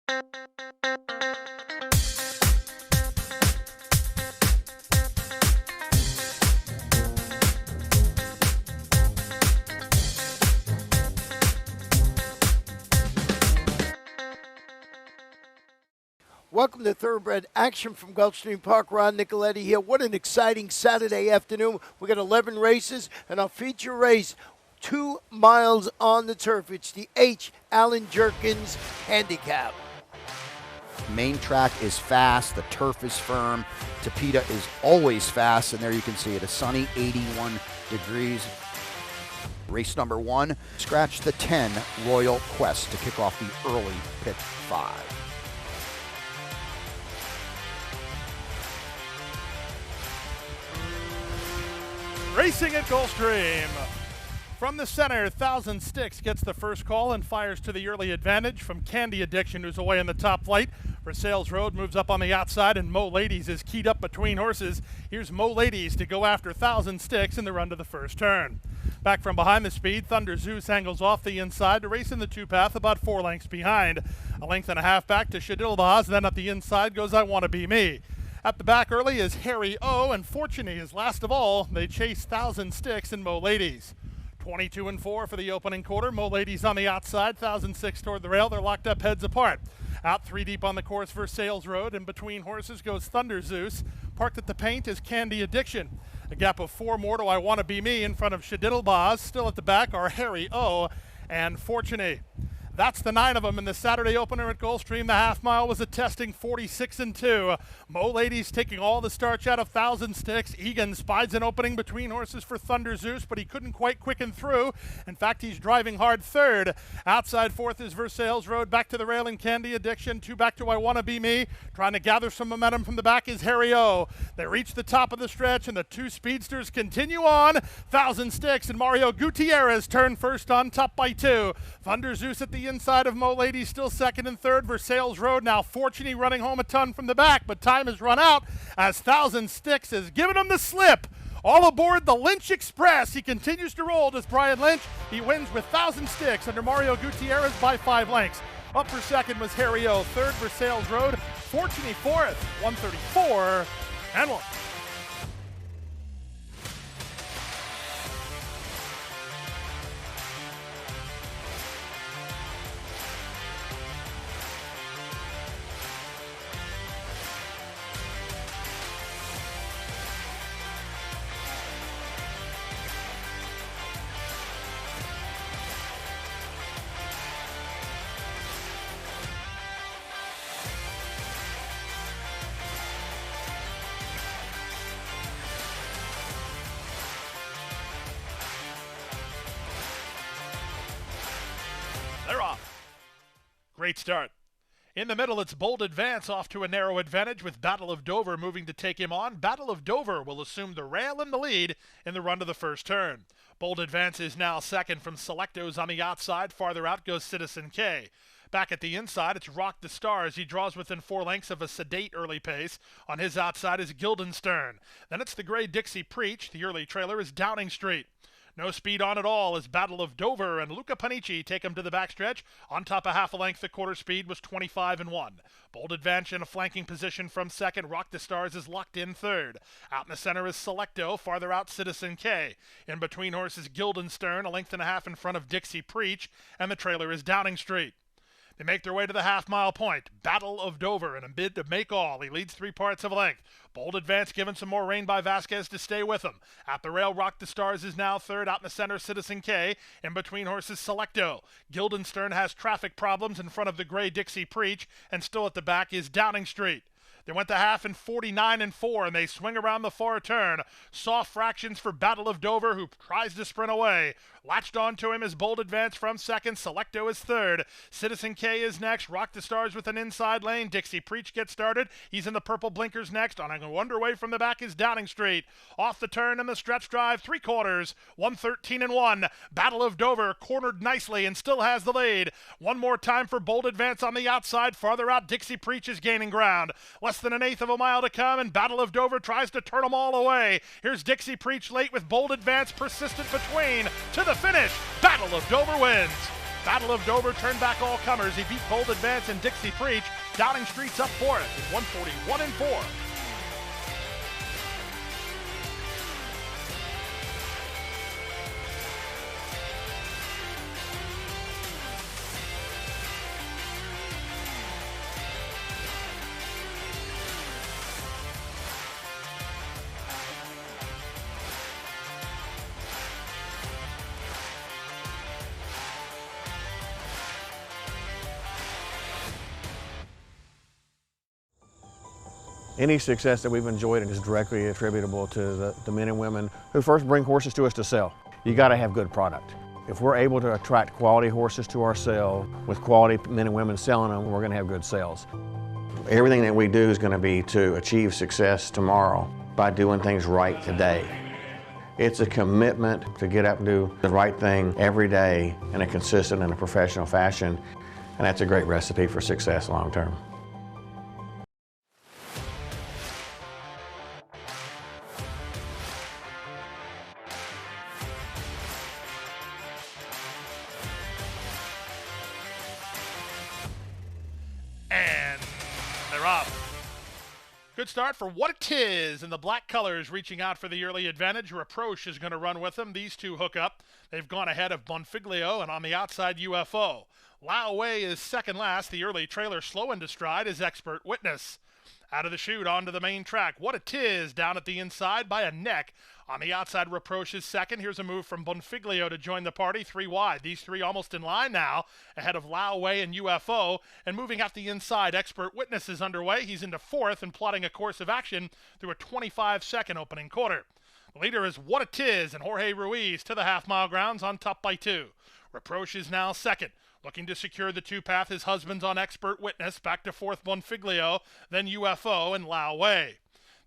Welcome to Thoroughbred action from Gulfstream Park. Ron Nicoletti here. What an exciting Saturday afternoon. We got 11 races, and our feature race, 2 miles on the turf. It's the H. Allen Jerkens Handicap. Main track is fast, the turf is firm, Tapeta is always fast, and there you can see it, a sunny 81 degrees. Race number 1, scratch the 10 Royal Quest to kick off the early pick 5. Racing at Gulfstream. From the center, 1000 Sticks gets the first call and fires to the early advantage from Candy Addiction, who's away in the top flight. Versailles Road moves up on the outside, and Mo Ladies is keyed up between horses. Here's Mo Ladies to go after 1000 Sticks in the run to the first turn. Back from behind the speed, Thunder Zeus angles off the inside to race in the 2-path about 4 lengths behind. A length and a half back to Shadilbaz, then up the inside goes I Wanna Be Me. At the back early is Harry O, and Fortuny is last of all. They chase 1000 Sticks and Mo Ladies. 22-4 for the opening quarter. Mo Ladies on the outside, 1000 Sticks toward the rail. They're locked up heads apart. Out 3 deep on the course for Sales Road, and between horses goes Thunder Zeus. Parked at the paint is Candy Addiction. A gap of 4 more to I Wanna Be Me in front of Shadilbaz. Still at the back are Harry O and Fortuny. That's the 9 of them in the Saturday opener at Gulfstream. The half mile was a testing 46-2. Mo Ladies taking all the starch out of 1000 Sticks. Egan spies an opening between horses for Thunder Zeus, but he couldn't quite quicken through. In fact, he's driving hard third. Outside fourth is Versailles Road. Back to the rail in Candy Addiction. 2 back to I Wanna Be Me. Trying to gather some momentum from the back is Harry O. They reach the top of the stretch, and the 2 speedsters continue on. 1000 Sticks and Mario Gutierrez turn first on top by 2. Thunder Zeus at the inside of Mo Ladies, still second and third. Versailles Road now Fortuny running home a ton from the back, but time has run out as 1000 Sticks has given him the slip. All aboard the Lynch Express. He continues to roll, does Brian Lynch. He wins with 1000 Sticks under Mario Gutierrez by 5 lengths. Up for second was Harry O. Third, Versailles Road. Fortuny fourth, 134-1. They're off. Great start. In the middle, it's Bold Advance off to a narrow advantage with Battle of Dover moving to take him on. Battle of Dover will assume the rail and the lead in the run to the first turn. Bold Advance is now second from Selectos on the outside. Farther out goes Citizen K. Back at the inside, it's Rock the Stars. He draws within 4 lengths of a sedate early pace. On his outside is Guildenstern. Then it's the Gray Dixie Preach. The early trailer is Downing Street. No speed on at all as Battle of Dover and Luca Panici take him to the backstretch. On top of half a length, the quarter speed was 25-1. Bold Advance in a flanking position from second. Rock the Stars is locked in third. Out in the center is Selecto. Farther out, Citizen K. In between horses, Guildenstern, a length and a half in front of Dixie Preach, and the trailer is Downing Street. They make their way to the half-mile point. Battle of Dover in a bid to make all. He leads 3 parts of a length. Bold Advance given some more rain by Vasquez to stay with him. At the rail, Rock the Stars is now third. Out in the center, Citizen K. In between horses, Selecto. Guildenstern has traffic problems in front of the Gray Dixie Preach, and still at the back is Downing Street. They went to half in 49-4, and they swing around the far turn. Soft fractions for Battle of Dover, who tries to sprint away. Latched onto him is Bold Advance from second. Selecto is third. Citizen K is next. Rock the Stars with an inside lane. Dixie Preach gets started. He's in the purple blinkers next. On a underway from the back is Downing Street. Off the turn in the stretch drive, 3/4, 113-1. Battle of Dover cornered nicely and still has the lead. One more time for Bold Advance on the outside. Farther out, Dixie Preach is gaining ground. Less than an eighth of a mile to come, and Battle of Dover tries to turn them all away. Here's Dixie Preach late with Bold Advance persistent between. To the finish, Battle of Dover wins. Battle of Dover turned back all comers. He beat Bold Advance and Dixie Preach. Downing Street's up for it at 141-4. Any success that we've enjoyed is directly attributable to the men and women who first bring horses to us to sell. You got to have good product. If we're able to attract quality horses to our sale with quality men and women selling them, we're going to have good sales. Everything that we do is going to be to achieve success tomorrow by doing things right today. It's a commitment to get up and do the right thing every day in a consistent and a professional fashion, and that's a great recipe for success long term. And they're up. Good start for What It Is, and the black colors reaching out for the early advantage. Reproche is going to run with them. These two hook up. They've gone ahead of Bonfiglio, and on the outside, UFO. Lao Wei is second last. The early trailer slow into stride is Expert Witness. Out of the chute onto the main track. What It Is down at the inside by a neck. On the outside, Reproche is second. Here's a move from Bonfiglio to join the party, 3 wide. These three almost in line now, ahead of Lao Wei and UFO. And moving out the inside, Expert Witness is underway. He's into fourth and plotting a course of action through a 25-second opening quarter. The leader is What It Is, and Jorge Ruiz to the half-mile grounds on top by 2. Reproche is now second. Looking to secure the two-path, his husband's on Expert Witness. Back to fourth, Bonfiglio, then UFO and Lao Wei.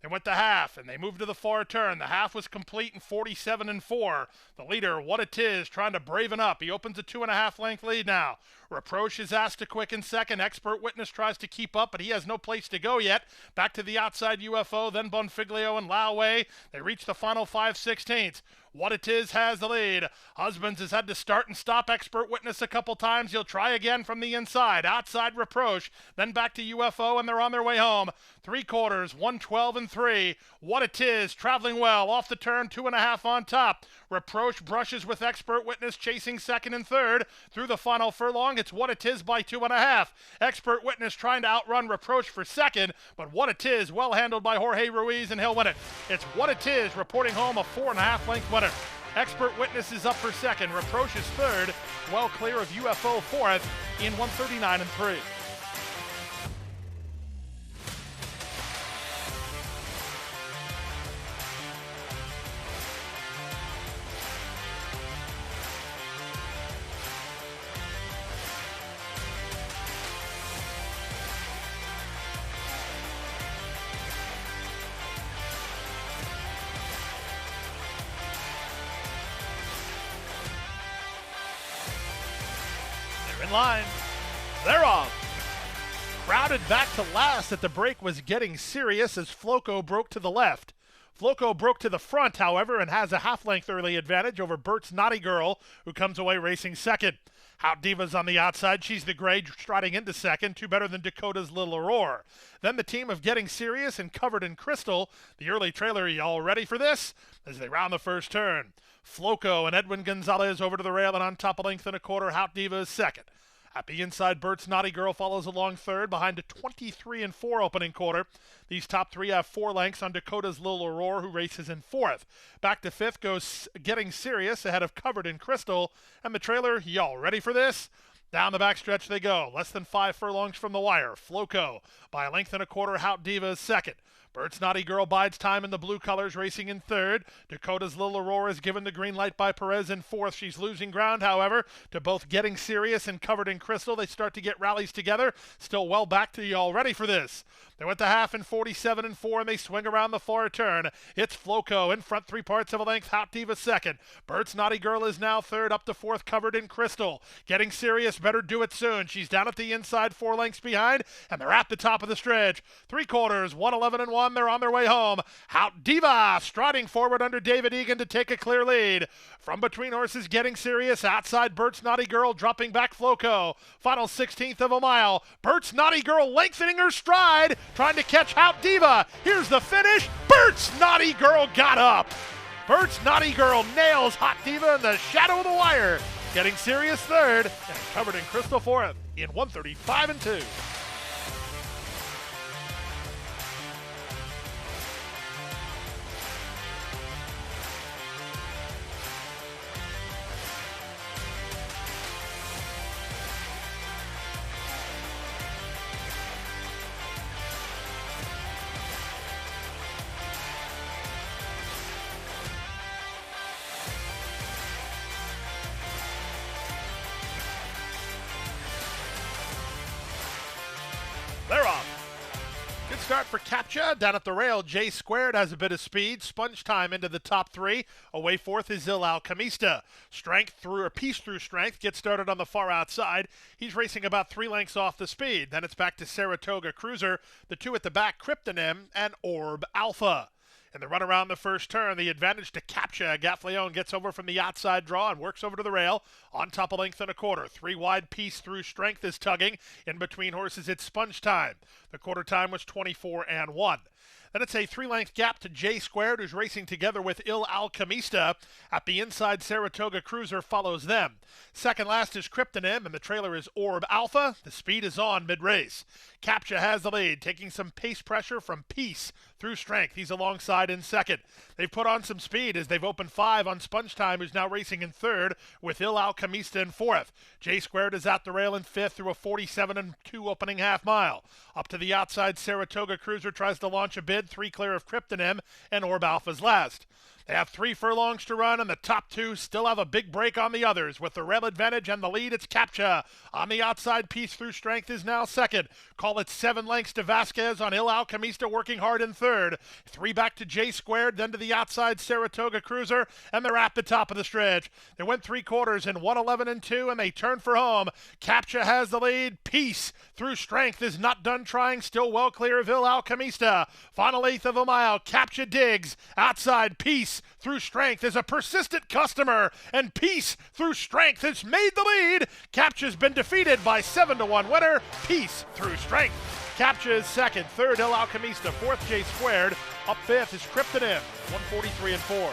They went to half, and they moved to the far turn. The half was complete in 47-4. The leader, What It Is, trying to braven up. He opens a 2.5-length lead now. Reproche is asked to quicken second. Expert Witness tries to keep up, but he has no place to go yet. Back to the outside, UFO, then Bonfiglio and Lao Wei. They reach the final 5/16. What It Is has the lead. Husbands has had to start and stop Expert Witness a couple times. He'll try again from the inside. Outside Reproche, then back to UFO, and they're on their way home. 3/4, 112-3. What It Is traveling well off the turn, 2.5 on top. Reproche brushes with Expert Witness, chasing second and third. Through the final furlong, it's What It Is by 2.5. Expert Witness trying to outrun Reproche for second, but What It Is well handled by Jorge Ruiz, and he'll win it. It's What It Is reporting home a 4.5-length winner. Expert Witness is up for second. Reproche is third, well clear of UFO fourth in 139-3. In line. They're off. Crowded back to last at the break was getting serious as Floco broke to the left. Floco broke to the front, however, and has a half-length early advantage over Bert's Naughty Girl, who comes away racing second. Hout Diva's on the outside. She's the gray, striding into second. Two better than Dakota's Little Aurora. Then the team of Getting Serious and Covered in Crystal. The early trailer, y'all ready for this? As they round the first turn. Floco and Edwin Gonzalez over to the rail, and on top, 1.25 Hout Diva is second. At the inside, Bert's Naughty Girl follows along third behind a 23-4 opening quarter. These top three have 4 lengths on Dakota's Little Aurora, who races in fourth. Back to fifth goes Getting Serious ahead of Covered in Crystal. And the trailer, y'all ready for this? Down the backstretch they go, less than 5 furlongs from the wire. Floco by a 1.25 Hout Diva is second. Bert's Naughty Girl bides time in the blue colors, racing in third. Dakota's Little Aurora is given the green light by Perez in fourth. She's losing ground, however, to both Getting Serious and Covered in Crystal. They start to get rallies together. Still well back to y'all ready for this. They went to half in 47-4, and they swing around the far turn. It's Floco in front, 3/4 of a length. Hout Diva second. Bert's Naughty Girl is now third, up to fourth, Covered in Crystal. Getting Serious, better do it soon. She's down at the inside, 4 lengths behind, and they're at the top of the stretch. 3/4, 111-1. 1, they're on their way home. Hout Diva striding forward under David Egan to take a clear lead. From between horses, Getting Serious. Outside, Bert's Naughty Girl dropping back Floco. Final 16th of a mile. Bert's Naughty Girl lengthening her stride, trying to catch Hout Diva. Here's the finish. Bert's Naughty Girl got up. Bert's Naughty Girl nails Hot Diva in the shadow of the wire. Getting Serious third, and covered in crystal fourth in 1:35 and 2. They're off. Good start for Captcha. Down at the rail, J Squared has a bit of speed. Sponge Time into the top 3. Away fourth is Il Alchemista. Strength through a piece through Strength gets started on the far outside. He's racing about 3 lengths off the speed. Then it's back to Saratoga Cruiser. The 2 at the back, Kryptonym and Orb Alpha. In the run around the first turn, the advantage to Captcha. Gaffleone gets over from the outside draw and works over to the rail. On top, a length and a quarter. 3 wide piece through Strength is tugging. In between horses, it's Sponge Time. The quarter time was 24 and 1. Then it's a 3-length gap to J Squared, who's racing together with Il Alchemista. At the inside, Saratoga Cruiser follows them. Second last is Kryptonym, and the trailer is Orb Alpha. The speed is on mid-race. Captcha has the lead, taking some pace pressure from Peace through Strength. He's alongside in second. They've put on some speed as they've opened 5 on Sponge Time, who's now racing in third, with Il Alchemista in fourth. J Squared is at the rail in fifth through a 47 and 2 opening half mile. Up to the outside, Saratoga Cruiser tries to launch a bid, 3 clear of Kryptonym, and Orb Alpha's last. They have 3 furlongs to run, and the top 2 still have a big break on the others. With the rail advantage and the lead, it's Captcha. On the outside, Piece Through Strength is now second. Call it 7 lengths to Vasquez on Il Alchemista, working hard in third. 3 back to J Squared, then to the outside, Saratoga Cruiser, and they're at the top of the stretch. They went 3 quarters in 1:11 and 2, and they turn for home. Captcha has the lead. Piece Through Strength is not done trying, still well clear of Il Alchemista. Final 1/8 of a mile, Captcha digs. Outside, Piece Through Strength is a persistent customer, and Peace Through Strength has made the lead. Captcha's been defeated by 7-1 winner, Peace Through Strength. Captcha is second, third Il Alchemista, fourth J Squared, up fifth is Kryptonym, 143 and 4.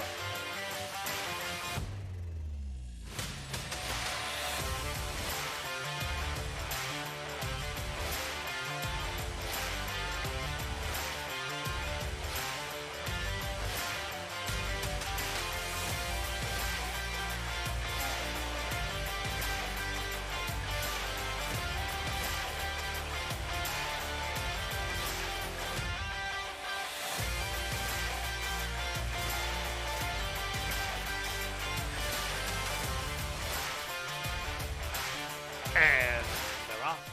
And they're off.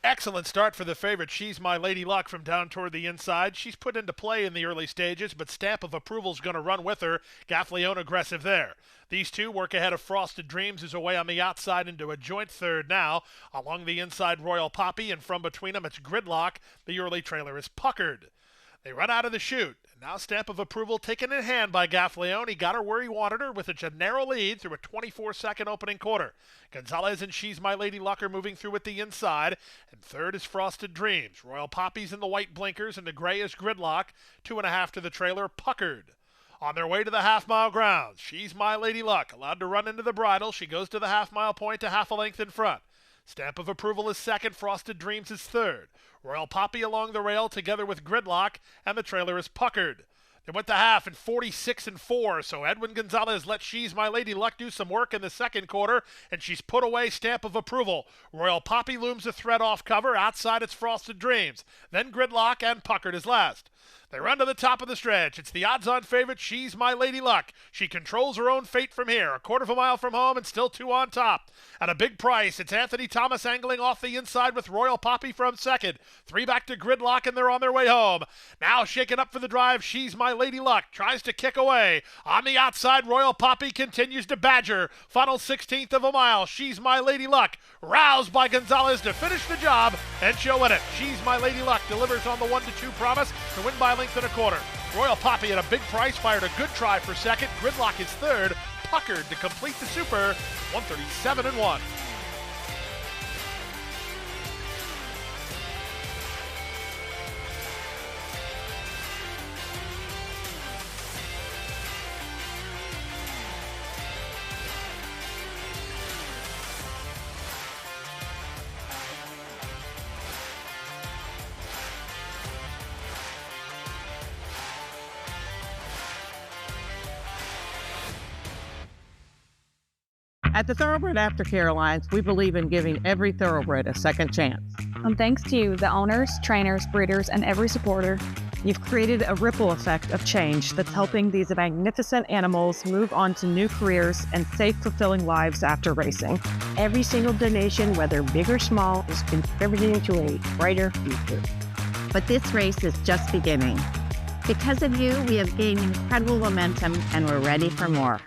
Excellent start for the favorite. She's My Lady Luck from down toward the inside. She's put into play in the early stages, but Stamp of Approval's going to run with her. Gaffleone aggressive there. These 2 work ahead of Frosted Dreams, who's away on the outside into a joint third now. Along the inside, Royal Poppy, and from between them, it's Gridlock. The early trailer is Puckered. They run out of the chute. Now Stamp of Approval taken in hand by Gaffleone. He got her where he wanted her with a narrow lead through a 24-second opening quarter. Gonzalez and She's My Lady Luck are moving through at the inside. And third is Frosted Dreams. Royal Poppies in the white blinkers, and the gray is Gridlock. 2.5 to the trailer, Puckered. On their way to the half-mile grounds, She's My Lady Luck allowed to run into the bridle. She goes to the half-mile point to half a length in front. Stamp of Approval is second, Frosted Dreams is third. Royal Poppy along the rail together with Gridlock, and the trailer is Puckered. They went to half in 46 and 4, so Edwin Gonzalez let She's My Lady Luck do some work in the second quarter, and she's put away Stamp of Approval. Royal Poppy looms a thread off cover. Outside, it's Frosted Dreams. Then Gridlock, and Puckered is last. They run to the top of the stretch. It's the odds-on favorite, She's My Lady Luck. She controls her own fate from here. A quarter of a mile from home and still 2 on top. At a big price, it's Anthony Thomas angling off the inside with Royal Poppy from second. 3 back to Gridlock, and they're on their way home. Now shaken up for the drive, She's My Lady Luck tries to kick away. On the outside, Royal Poppy continues to badger. Final 16th of a mile. She's My Lady Luck, roused by Gonzalez to finish the job, and she'll win it. She's My Lady Luck delivers on the 1-2 promise to win by a length and a quarter. Royal Poppy at a big price fired a good try for second. Gridlock is third. Puckered to complete the super, 137-1. At the Thoroughbred Aftercare Alliance, we believe in giving every thoroughbred a second chance. And thanks to you, the owners, trainers, breeders, and every supporter, you've created a ripple effect of change that's helping these magnificent animals move on to new careers and safe, fulfilling lives after racing. Every single donation, whether big or small, is contributing to a brighter future. But this race is just beginning. Because of you, we have gained incredible momentum and we're ready for more.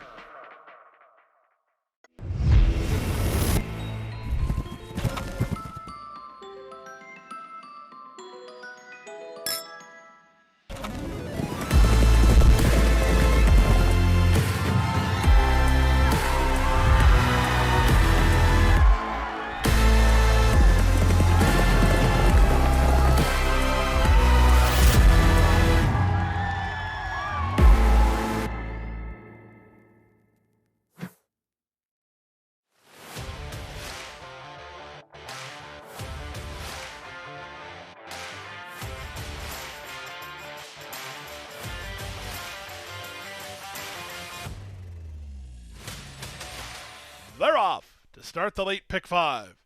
They're off to start the late pick 5.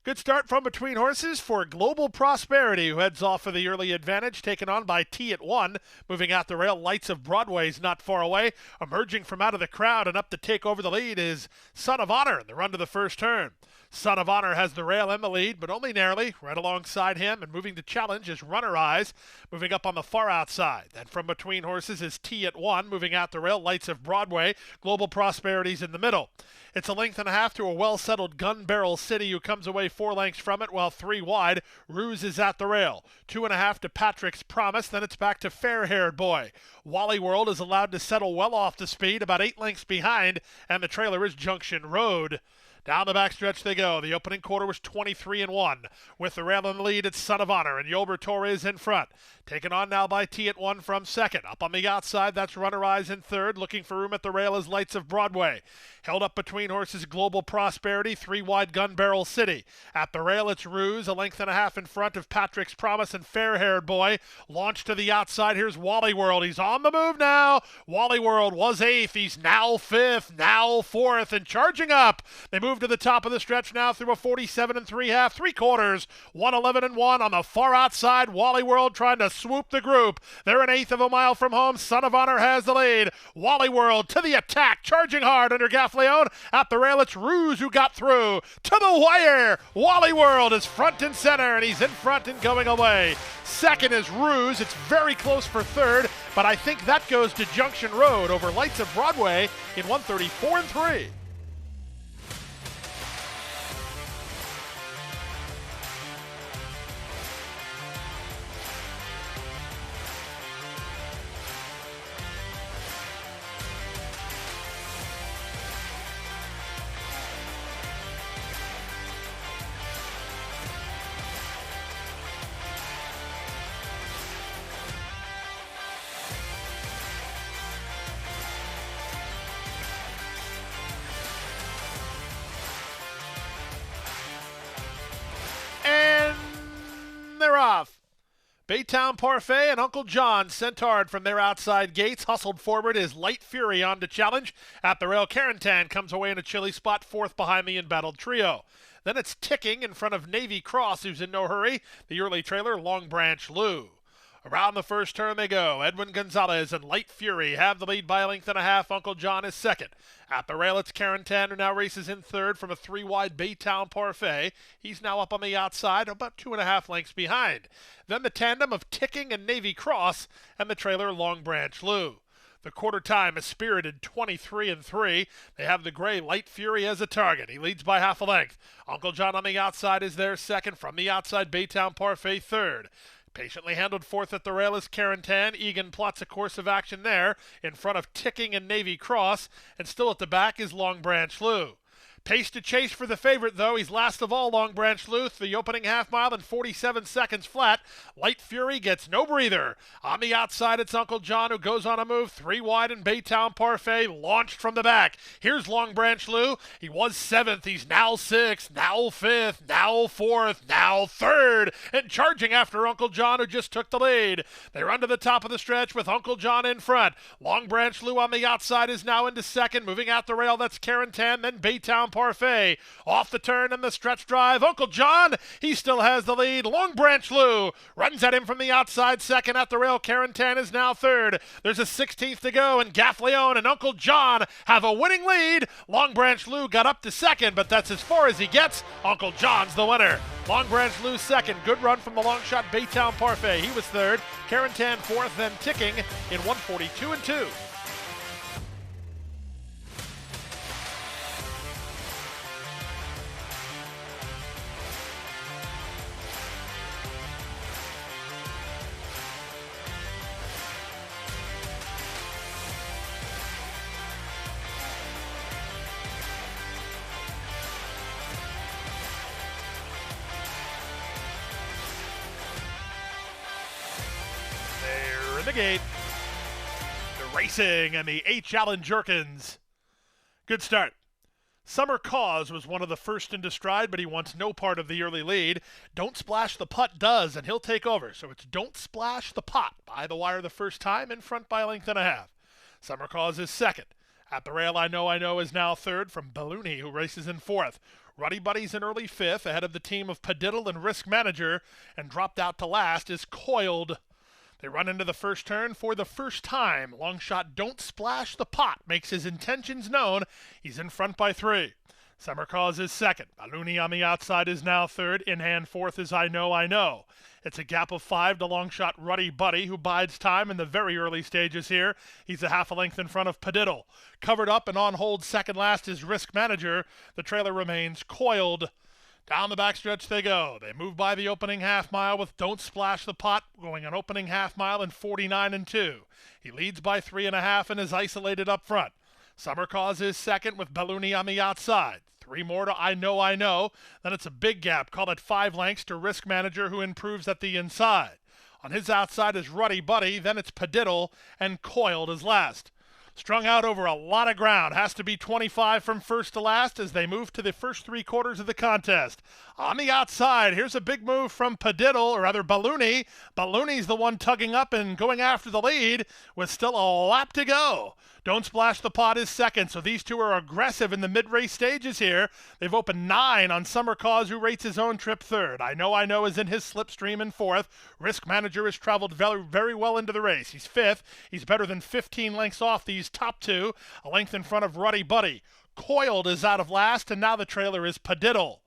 Good start from between horses for Global Prosperity, who heads off for the early advantage, taken on by T at 1. Moving out the rail, Lights of Broadway's not far away. Emerging from out of the crowd and up to take over the lead is Son of Honor in the run to the first turn. Son of Honor has the rail and the lead, but only narrowly. Right alongside him and moving to challenge is Runner Eyes, moving up on the far outside. Then from between horses is T at 1, moving out the rail, Lights of Broadway. Global Prosperity's in the middle. It's a length and a half to a well-settled Gun Barrel City, who comes away 4 lengths from it, while 3 wide. Ruse is at the rail. 2.5 to Patrick's Promise, then it's back to Fair-Haired Boy. Wally World is allowed to settle well off the speed, about 8 lengths behind, and the trailer is Junction Road. Down the backstretch they go. The opening quarter was 23-1. With the rail in the lead, it's Son of Honor, and Yolber Torres in front. Taken on now by T at 1 from second. Up on the outside, that's Runner Eyes in third. Looking for room at the rail is Lights of Broadway. Held up between horses, Global Prosperity, 3 wide Gun Barrel City. At the rail, it's Ruse, a length and a half in front of Patrick's Promise and Fair-Haired Boy. Launched to the outside, here's Wally World. He's on the move now. Wally World was 8th. He's now 5th, now 4th, and charging up. They move to the top of the stretch now through a 47 3/2, 3/4, 111-1 on the far outside. Wally World trying to swoop the group. They're an 1/8 of a mile from home. Son of Honor has the lead. Wally World to the attack, charging hard under Gaffleone. At the rail, it's Ruse who got through to the wire. Wally World is front and center, and he's in front and going away. Second is Ruse. It's very close for third, but I think that goes to Junction Road over Lights of Broadway in 134 3. They're off. Baytown Parfait and Uncle John sent hard from their outside gates. Hustled forward is Light Fury on to challenge. At the rail, Carentan comes away in a chilly spot, 4th behind the embattled trio. Then it's Ticking in front of Navy Cross, who's in no hurry. The early trailer, Long Branch Lou. Around the first turn they go. Edwin Gonzalez and Light Fury have the lead by a length and a half. Uncle John is second. At the rail, it's Karen Tan, who now races in third from a 3-wide Baytown Parfait. He's now up on the outside, about 2.5 lengths behind. Then the tandem of Ticking and Navy Cross, and the trailer Long Branch Lou. The quarter time is spirited 23-3. They have the gray Light Fury as a target. He leads by half a length. Uncle John on the outside is there second. From the outside, Baytown Parfait third. Patiently handled fourth at the rail is Karen Tan. Egan plots a course of action there in front of Ticking and Navy Cross. And still at the back is Long Branch Lou. Pace to chase for the favorite, though. He's last of all, Long Branch Lou. The opening half mile in 47 seconds flat. Light Fury gets no breather. On the outside, it's Uncle John, who goes on a move. 3 wide in Baytown Parfait, launched from the back. Here's Long Branch Lou. He was 7th. He's now 6th, now 5th, now 4th, now 3rd. And charging after Uncle John, who just took the lead. They run to the top of the stretch with Uncle John in front. Long Branch Lou on the outside is now into second. Moving out the rail, that's Karen Tan, then Baytown Parfait. Off the turn and the stretch drive. Uncle John, he still has the lead. Long Branch Lou runs at him from the outside second. At the rail, Karen Tan is now third. There's a 16th to go, and Gaffleone and Uncle John have a winning lead. Long Branch Lou got up to second, but that's as far as he gets. Uncle John's the winner. Long Branch Lou second. Good run from the long shot Baytown Parfait. He was third. Karen Tan fourth, then Ticking in 142-2. The gate. The racing and the H. Allen Jerkens. Good start. Summer Cause was one of the first into stride, but he wants no part of the early lead. Don't Splash the Putt does, and he'll take over. So it's Don't Splash the Putt by the wire the first time, in front by a length and a half. Summer Cause is second. At the rail, I Know is now third from Balloony, who races in fourth. Ruddy Buddy's in early fifth, ahead of the team of Padiddle and Risk Manager, and dropped out to last is Coiled. They run into the first turn for the first time. Long shot Don't Splash the Pot makes his intentions known. He's in front by 3. Summer Cause is second. Balloony on the outside is now third. In hand fourth is I Know. It's a gap of 5 to long shot Ruddy Buddy, who bides time in the very early stages here. He's a half a length in front of Padiddle. Covered up and on hold second last is Risk Manager. The trailer remains Coiled. Down the backstretch they go. They move by the opening half mile with Don't Splash the Pot going an opening half mile in 49-2. He leads by 3.5 and is isolated up front. Summer Cause is second with Balloony on the outside. 3 more to I Know. Then it's a big gap, call it 5 lengths to Risk Manager, who improves at the inside. On his outside is Ruddy Buddy, then it's Padiddle, and Coiled is last. Strung out over a lot of ground. Has to be 25 from first to last as they move to the first 3 quarters of the contest. On the outside, here's a big move from Padiddle, or rather Balloony. Balloony's the one tugging up and going after the lead with still a lap to go. Don't Splash the Pot is second, so these two are aggressive in the mid-race stages here. They've opened 9 on Summer Cause, who rates his own trip third. I Know is in his slipstream in fourth. Risk Manager has traveled very, very well into the race. He's fifth. He's better than 15 lengths off these top 2, a length in front of Ruddy Buddy. Coiled is out of last, and now the trailer is Padiddle.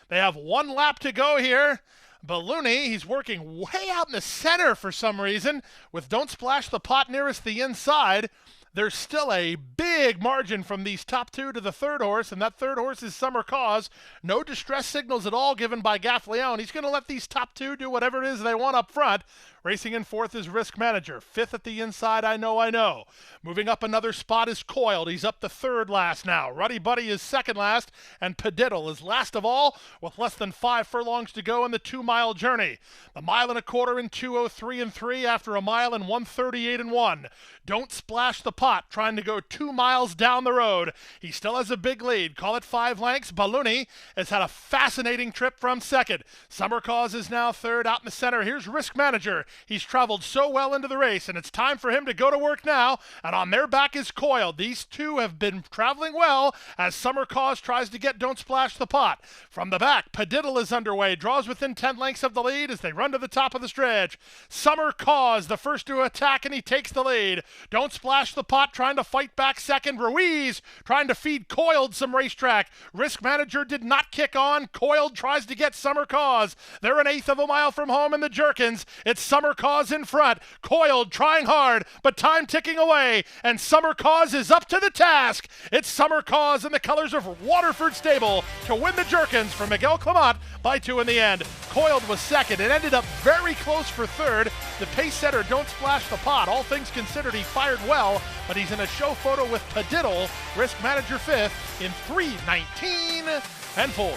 They have 1 lap to go here. Balloony, he's working way out in the center for some reason, with Don't Splash the Pot nearest the inside. There's still a big margin from these top 2 to the third horse, and that third horse is Summer Cause. No distress signals at all given by Gaffleone. He's going to let these top 2 do whatever it is they want up front. Racing in fourth is Risk Manager. Fifth at the inside, I Know. Moving up another spot is Coiled. He's up to third last now. Ruddy Buddy is second last, and Padiddle is last of all with less than 5 furlongs to go in the 2-mile journey. The 1.25 in 2:03 and 3 after a mile in 1:38 and 1. Don't Splash the Pot pot, trying to go 2 miles down the road. He still has a big lead. Call it 5 lengths. Ballooney has had a fascinating trip from second. Summer Cause is now third out in the center. Here's Risk Manager. He's traveled so well into the race, and it's time for him to go to work now. And on their back is Coiled. These two have been traveling well as Summer Cause tries to get Don't Splash the Pot. From the back, Padiddle is underway. Draws within 10 lengths of the lead as they run to the top of the stretch. Summer Cause, the first to attack, and he takes the lead. Don't Splash the Pot trying to fight back second. Ruiz trying to feed Coiled some racetrack. Risk Manager did not kick on. Coiled tries to get Summer Cause. They're an eighth of a mile from home in the Jerkens. It's Summer Cause in front. Coiled trying hard, but time ticking away, and Summer Cause is up to the task. It's Summer Cause in the colors of Waterford Stable to win the Jerkens from Miguel Clement by 2 in the end. Coiled was second. It ended up very close for third. The pace setter Don't Splash the Pot. All things considered, he fired well, but he's in a show photo with Padiddle. Risk Manager fifth in 3:19 and 4.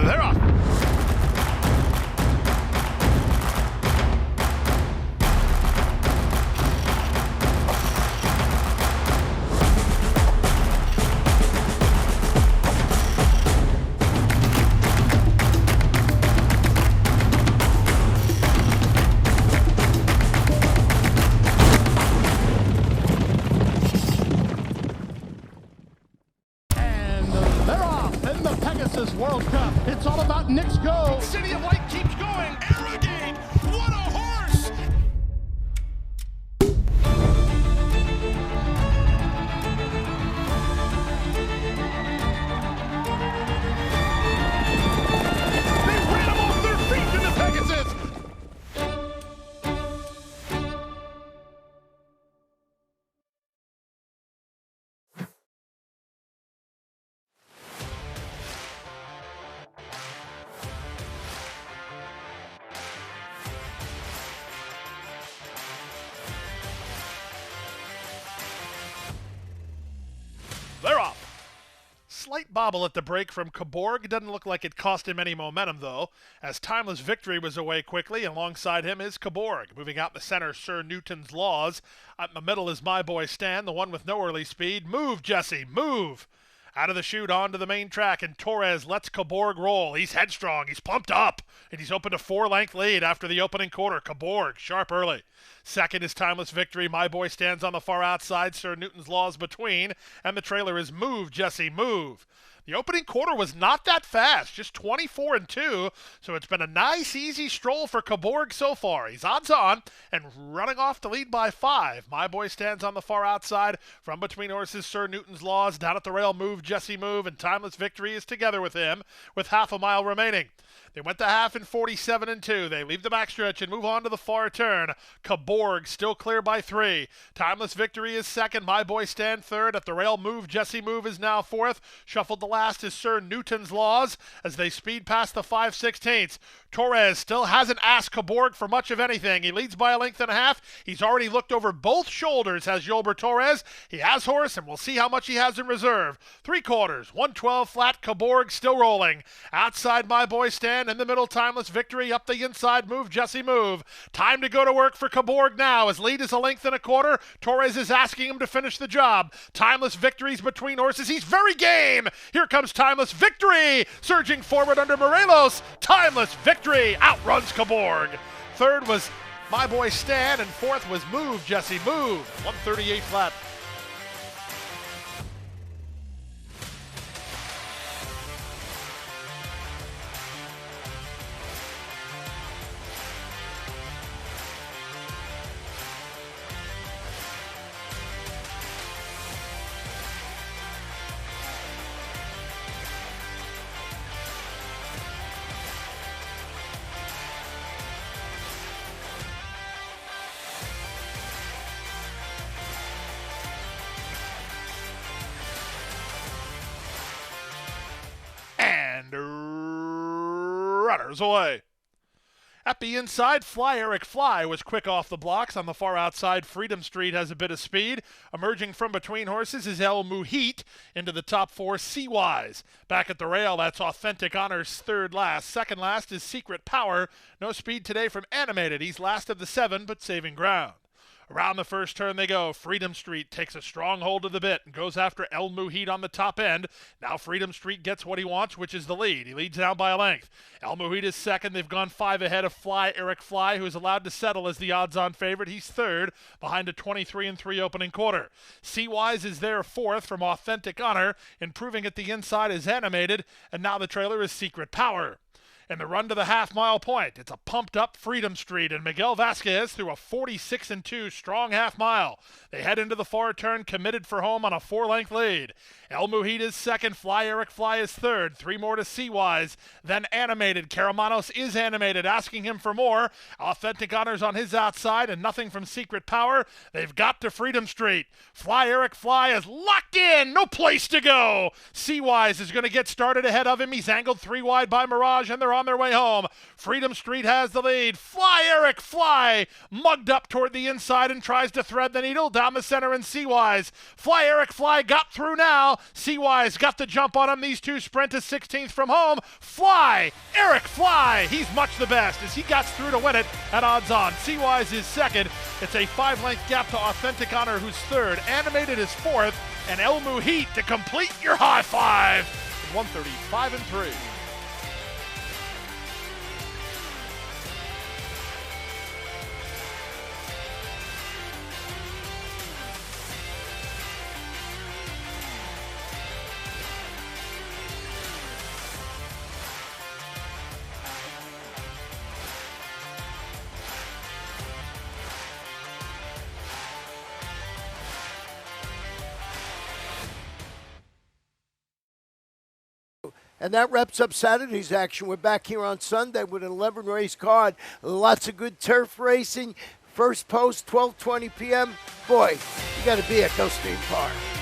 They're off. They're off in the Pegasus World Cup. It's all about Nick's go. City of Light keeps going. Arrogate. What a horse! They ran him off their feet in the Pegasus. They're off. Slight bobble at the break from Coborg. Doesn't look like it cost him any momentum, though, as Timeless Victory was away quickly. Alongside him is Coborg. Moving out in the center, Sir Newton's Laws. Out in the middle is My Boy Stan, the one with no early speed. Move, Jesse, move! Out of the chute onto the main track, and Torres lets Coborg roll. He's headstrong, he's pumped up, and he's opened a 4-length lead after the opening quarter. Coborg, sharp early. Second is Timeless Victory. My Boy stands on the far outside. Sir Newton's Laws between, and the trailer is Move, Jesse, move. The opening quarter was not that fast, just 24-2, so it's been a nice, easy stroll for Coborg so far. He's odds on and running off to lead by 5. My Boy stands on the far outside. From between horses, Sir Newton's Laws. Down at the rail, Move, Jesse, move, and Timeless Victory is together with him with half a mile remaining. They went the half in 47-2. They leave the backstretch and move on to the far turn. Coborg still clear by 3. Timeless Victory is second. My Boy Stan third. At the rail, Move, Jesse, move is now fourth. Shuffled the last is Sir Newton's Laws as they speed past the 5/16. Torres still hasn't asked Coborg for much of anything. He leads by a length and a half. He's already looked over both shoulders, has Yolber Torres. He has horse, and we'll see how much he has in reserve. 3/4, 112 flat. Coborg still rolling. Outside My Boy Stan, in the middle, Timeless Victory. Up the inside, Move, Jesse, move. Time to go to work for Coborg now. His lead is a length and a quarter. Torres is asking him to finish the job. Timeless Victory's between horses. He's very game. Here comes Timeless Victory, surging forward under Morelos. Timeless Victory outruns Coborg. Third was My Boy Stan, and fourth was Move, Jesse, move. 138 flat. runners away. At the inside, Fly Eric Fly was quick off the blocks. On the far outside, Freedom Street has a bit of speed. Emerging from between horses is El Muhit. Into the top four, Seawise. Back at the rail, that's Authentic Honors third last. Second last is Secret Power. No speed today from Animated. He's last of the 7, but saving ground. Around the first turn they go. Freedom Street takes a strong hold of the bit and goes after El Muhit on the top end. Now Freedom Street gets what he wants, which is the lead. He leads down by a length. El Muhit is second. They've gone 5 ahead of Fly Eric Fly, who is allowed to settle as the odds-on favorite. He's third, behind a 23-3 opening quarter. Seawise is there fourth from Authentic Honor. Improving at the inside is Animated, and now the trailer is Secret Power. In the run to the half-mile point, it's a pumped-up Freedom Street, and Miguel Vasquez threw a 46-2 strong half-mile. They head into the far turn, committed for home on a 4-length lead. El Muhit is second, Fly Eric Fly is third, 3 more to Seawise, then Animated. Caramanos is Animated, asking him for more. Authentic Honors on his outside, and nothing from Secret Power. They've got to Freedom Street. Fly Eric Fly is locked in, no place to go. Seawise is going to get started ahead of him. He's angled 3 wide by Mirage, and they're on their way home. Freedom Street has the lead. Fly Eric Fly mugged up toward the inside and tries to thread the needle down the center, and Seawise. Fly Eric Fly got through now. Seawise got the jump on him. These two sprint to 16th from home. Fly Eric Fly, he's much the best as he gets through to win it at odds on. Seawise is second. It's a 5-length gap to Authentic Honor, who's third. Animated is fourth, and El Muhit to complete your high five. 135-3. And that wraps up Saturday's action. We're back here on Sunday with an 11-race card. Lots of good turf racing. First post, 12:20 p.m. Boy, you got to be at Gulfstream Park.